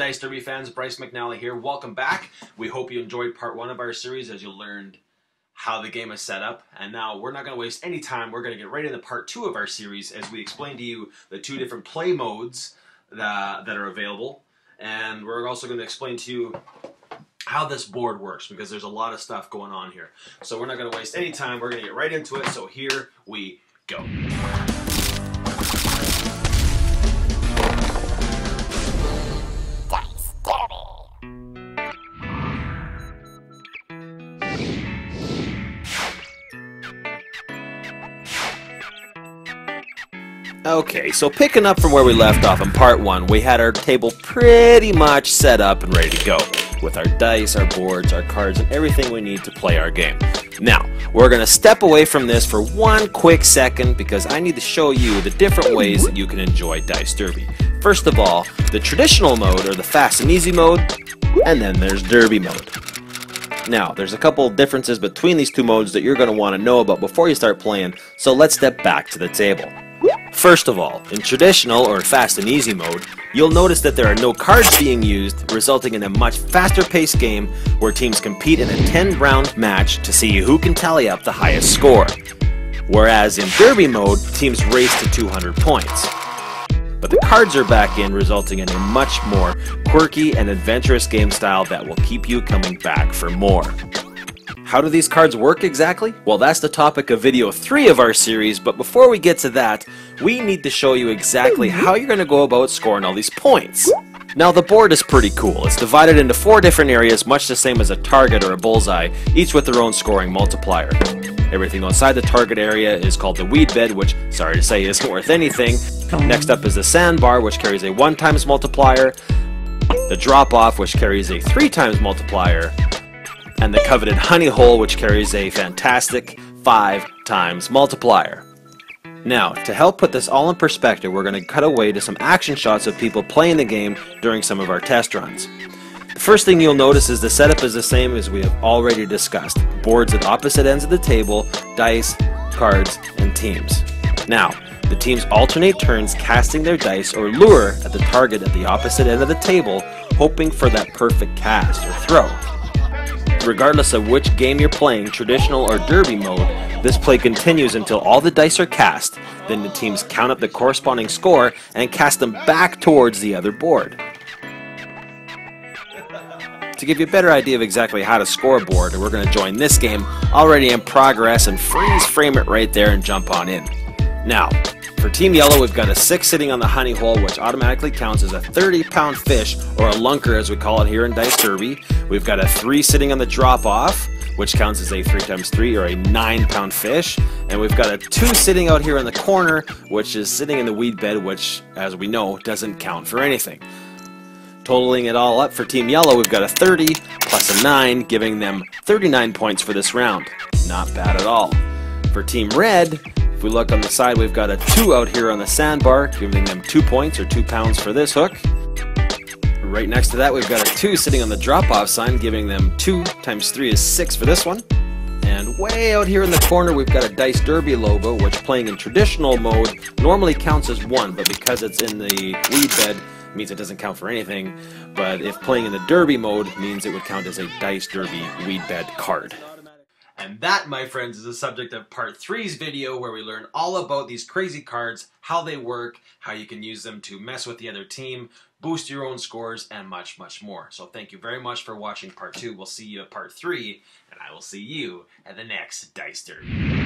Dice Derby fans, Bryce McNally here. Welcome back. We hope you enjoyed part 1 of our series as you learned how the game is set up. And now we're not going to waste any time. We're going to get right into part 2 of our series as we explain to you the 2 different play modes that are available. And we're also going to explain to you how this board works, because there's a lot of stuff going on here. So we're not going to waste any time. We're going to get right into it. So here we go. Okay, so picking up from where we left off in part 1, we had our table pretty much set up and ready to go, with our dice, our boards, our cards, and everything we need to play our game. Now, we're going to step away from this for one quick second, because I need to show you the different ways that you can enjoy Dice Derby. First of all, the traditional mode, or the fast and easy mode, and then there's Derby mode. Now, there's a couple of differences between these two modes that you're going to want to know about before you start playing, so let's step back to the table. First of all, in traditional or fast and easy mode, you'll notice that there are no cards being used, resulting in a much faster paced game where teams compete in a 10-round match to see who can tally up the highest score. Whereas in Derby mode, teams race to 200 points. But the cards are back in, resulting in a much more quirky and adventurous game style that will keep you coming back for more. How do these cards work exactly? Well, that's the topic of video 3 of our series, but before we get to that, we need to show you exactly how you're going to go about scoring all these points. Now, the board is pretty cool. It's divided into 4 different areas, much the same as a target or a bullseye, each with their own scoring multiplier. Everything outside the target area is called the weed bed, which, sorry to say, isn't worth anything. Next up is the sandbar, which carries a 1 times multiplier, the drop-off, which carries a 3 times multiplier, and the coveted honey hole, which carries a fantastic 5 times multiplier. Now, to help put this all in perspective, we're going to cut away to some action shots of people playing the game during some of our test runs. The first thing you'll notice is the setup is the same as we have already discussed. Boards at opposite ends of the table, dice, cards, and teams. Now, the teams alternate turns casting their dice or lure at the target at the opposite end of the table, hoping for that perfect cast or throw. Regardless of which game you're playing, traditional or derby mode, this play continues until all the dice are cast. Then the teams count up the corresponding score and cast them back towards the other board. To give you a better idea of exactly how to score a board, we're going to join this game already in progress and freeze frame it right there and jump on in. Now, for Team Yellow, we've got a 6 sitting on the honey hole, which automatically counts as a 30-pound fish, or a lunker as we call it here in Dice Derby. We've got a 3 sitting on the drop-off, which counts as a 3x3 or a 9-pound fish. And we've got a 2 sitting out here in the corner, which is sitting in the weed bed, which, as we know, doesn't count for anything. Totaling it all up for Team Yellow, we've got a 30 plus a 9, giving them 39 points for this round. Not bad at all. For Team Red, if we look on the side, we've got a 2 out here on the sandbar, giving them 2 points or 2 pounds for this hook. Right next to that, we've got a 2 sitting on the drop-off sign, giving them 2 times 3 is 6 for this one. And way out here in the corner, we've got a Dice Derby logo, which playing in traditional mode normally counts as 1, but because it's in the weed bed, means it doesn't count for anything. But if playing in the Derby mode, means it would count as a Dice Derby weed bed card. And that, my friends, is the subject of part 3's video, where we learn all about these crazy cards, how they work, how you can use them to mess with the other team, boost your own scores, and much, much more. So thank you very much for watching part 2. We'll see you at part 3, and I will see you at the next Dice Derby.